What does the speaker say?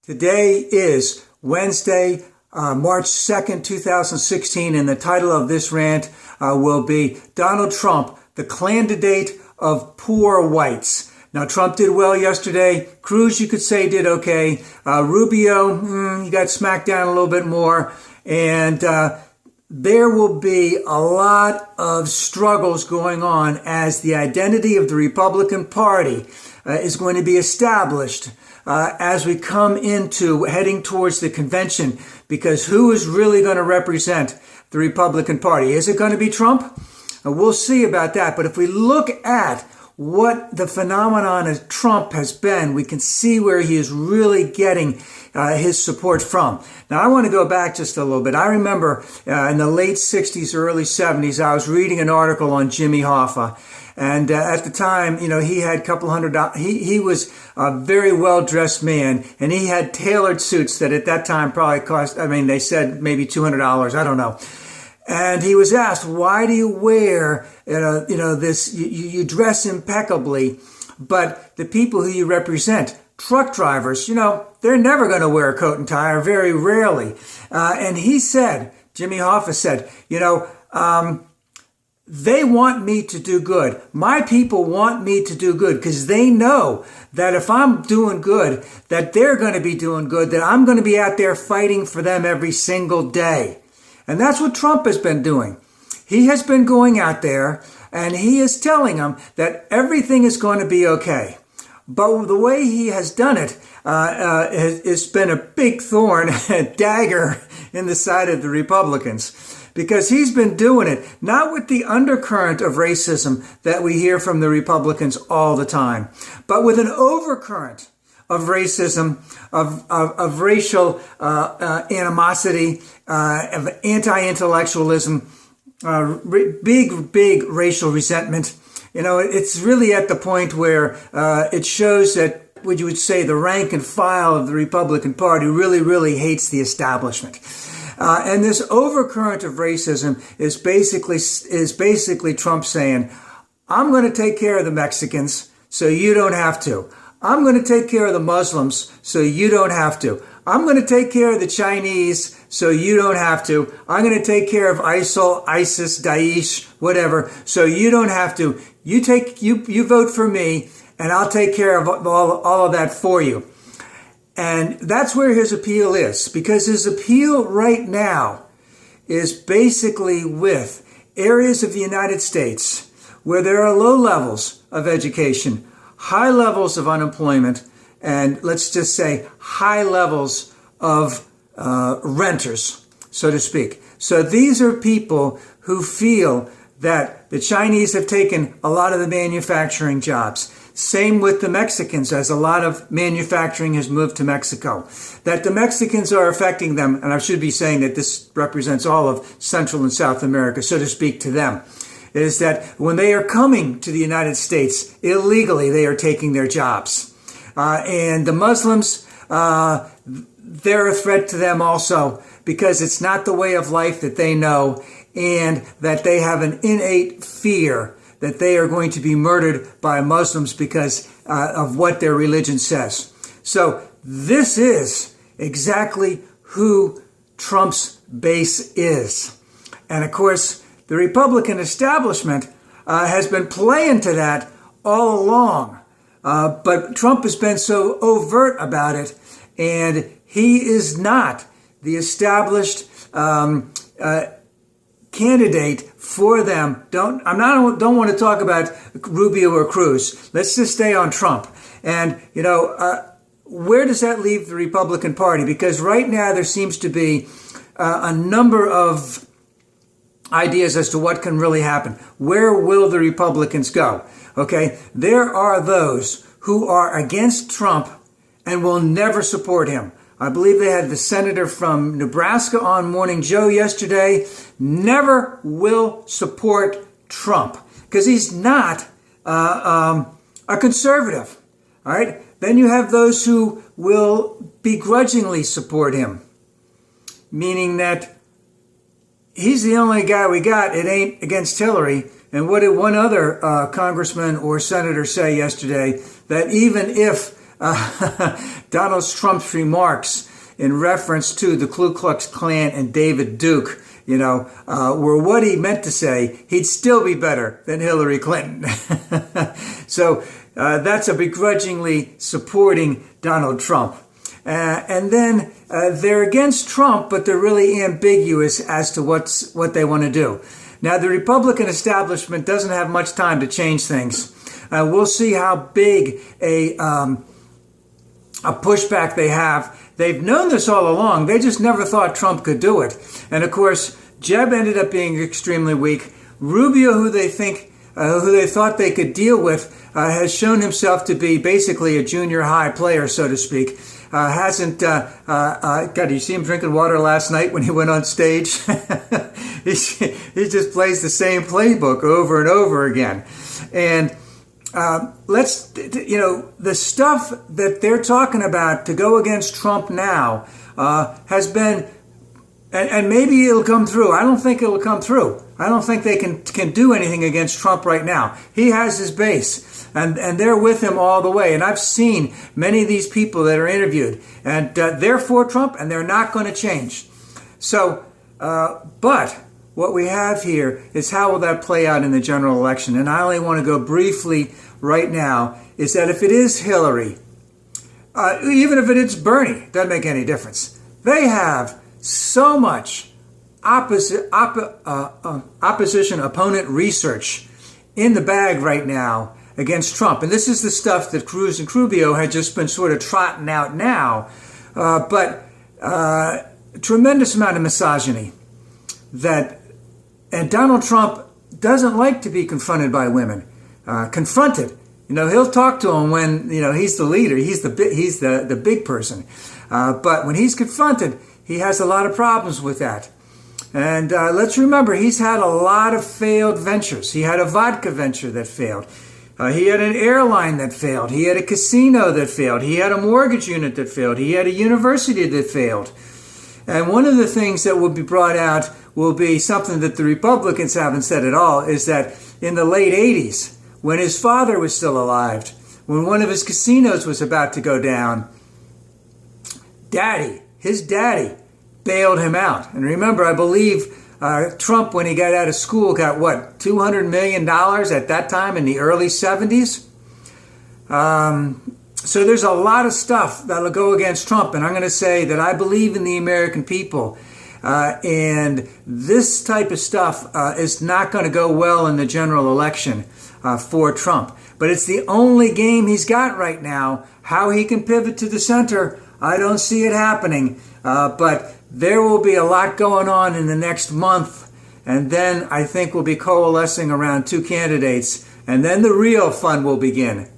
Today is Wednesday, March 2nd, 2016, and the title of this rant will be Donald Trump, the Klandidate of Poor Whites. Now, Trump did well yesterday. Cruz, you could say, did okay. Rubio, he got smacked down a little bit more. And there will be a lot of struggles going on as the identity of the Republican Party is going to be established as we come into heading towards the convention, because who is really going to represent the Republican Party? Is it going to be Trump? We'll see about that. But if we look at what the phenomenon of Trump has been, we can see where he is really getting his support from. Now, I want to go back just a little bit. I remember in the late 60s, early 70s, I was reading an article on Jimmy Hoffa. And at the time, he had a couple $100. He was a very well-dressed man, and he had tailored suits that at that time probably cost, they said maybe $200. I don't know. And he was asked, why do you wear, this, you dress impeccably, but the people who you represent, truck drivers, they're never going to wear a coat and tie, or very rarely. And he said, Jimmy Hoffa said, they want me to do good. My people want me to do good because they know that if I'm doing good, that they're going to be doing good, that I'm going to be out there fighting for them every single day. And that's what Trump has been doing. He has been going out there and he is telling them that everything is going to be okay. But the way he has done it, it's been a big thorn, a dagger in the side of the Republicans. Because he's been doing it, not with the undercurrent of racism that we hear from the Republicans all the time, but with an overcurrent of racism, of racial animosity, of anti-intellectualism, big racial resentment. It's really at the point where it shows that what you would say the rank and file of the Republican Party really hates the establishment. And this overcurrent of racism is basically Trump saying, I'm going to take care of the Mexicans so you don't have to. I'm going to take care of the Muslims so you don't have to. I'm going to take care of the Chinese so you don't have to. I'm going to take care of ISIL, ISIS, Daesh, whatever, so you don't have to. You vote for me and I'll take care of all of that for you. And that's where his appeal is, because his appeal right now is basically with areas of the United States where there are low levels of education, high levels of unemployment, and let's just say high levels of renters, so to speak. So these are people who feel that the Chinese have taken a lot of the manufacturing jobs. Same with the Mexicans, as a lot of manufacturing has moved to Mexico. That the Mexicans are affecting them, and I should be saying that this represents all of Central and South America, so to speak, to them, is that when they are coming to the United States illegally, they are taking their jobs. And the Muslims, they're a threat to them also, because it's not the way of life that they know, and that they have an innate fear that they are going to be murdered by Muslims because of what their religion says. So this is exactly who Trump's base is. And of course, the Republican establishment has been playing to that all along. But Trump has been so overt about it, and he is not the established candidate for them. Don't want to talk about Rubio or Cruz. Let's just stay on Trump. And where does that leave the Republican Party? Because right now there seems to be a number of ideas as to what can really happen. Where will the Republicans go? Okay, there are those who are against Trump and will never support him. I believe they had the senator from Nebraska on Morning Joe yesterday. Never will support Trump because he's not a conservative. All right. Then you have those who will begrudgingly support him, meaning that he's the only guy we got. It ain't against Hillary. And what did one other congressman or senator say yesterday? That even if Donald Trump's remarks in reference to the Ku Klux Klan and David Duke, were what he meant to say, he'd still be better than Hillary Clinton. So that's a begrudgingly supporting Donald Trump. And then they're against Trump, but they're really ambiguous as to what they want to do. Now, the Republican establishment doesn't have much time to change things. We'll see how big a pushback they have. They've known this all along. They just never thought Trump could do it. And of course, Jeb ended up being extremely weak. Rubio, who they thought they could deal with, has shown himself to be basically a junior high player, so to speak. God, you see him drinking water last night when he went on stage? he just plays the same playbook over and over again. And the stuff that they're talking about to go against Trump now has been, and maybe it'll come through. I don't think it'll come through. I don't think they can do anything against Trump right now. He has his base, and they're with him all the way. And I've seen many of these people that are interviewed, and they're for Trump, and they're not going to change. So, but what we have here is how will that play out in the general election? And I only want to go briefly right now, is that if it is Hillary, even if it is Bernie, doesn't make any difference. They have so much opposition opponent research in the bag right now against Trump. And this is the stuff that Cruz and Rubio had just been sort of trotting out now. But tremendous amount of misogyny and Donald Trump doesn't like to be confronted by women. Confronted. He'll talk to them when, he's the leader. He's the big person. But when he's confronted, he has a lot of problems with that. And let's remember, he's had a lot of failed ventures. He had a vodka venture that failed. He had an airline that failed. He had a casino that failed. He had a mortgage unit that failed. He had a university that failed. And one of the things that will be brought out will be something that the Republicans haven't said at all, is that in the late 80s, when his father was still alive, when one of his casinos was about to go down, his daddy, bailed him out. And remember, I believe Trump, when he got out of school, got what, $200 million at that time in the early 70s? So there's a lot of stuff that'll go against Trump. And I'm going to say that I believe in the American people. And this type of stuff is not going to go well in the general election for Trump. But it's the only game he's got right now. How he can pivot to the center, I don't see it happening. But there will be a lot going on in the next month. And then I think we'll be coalescing around two candidates. And then the real fun will begin.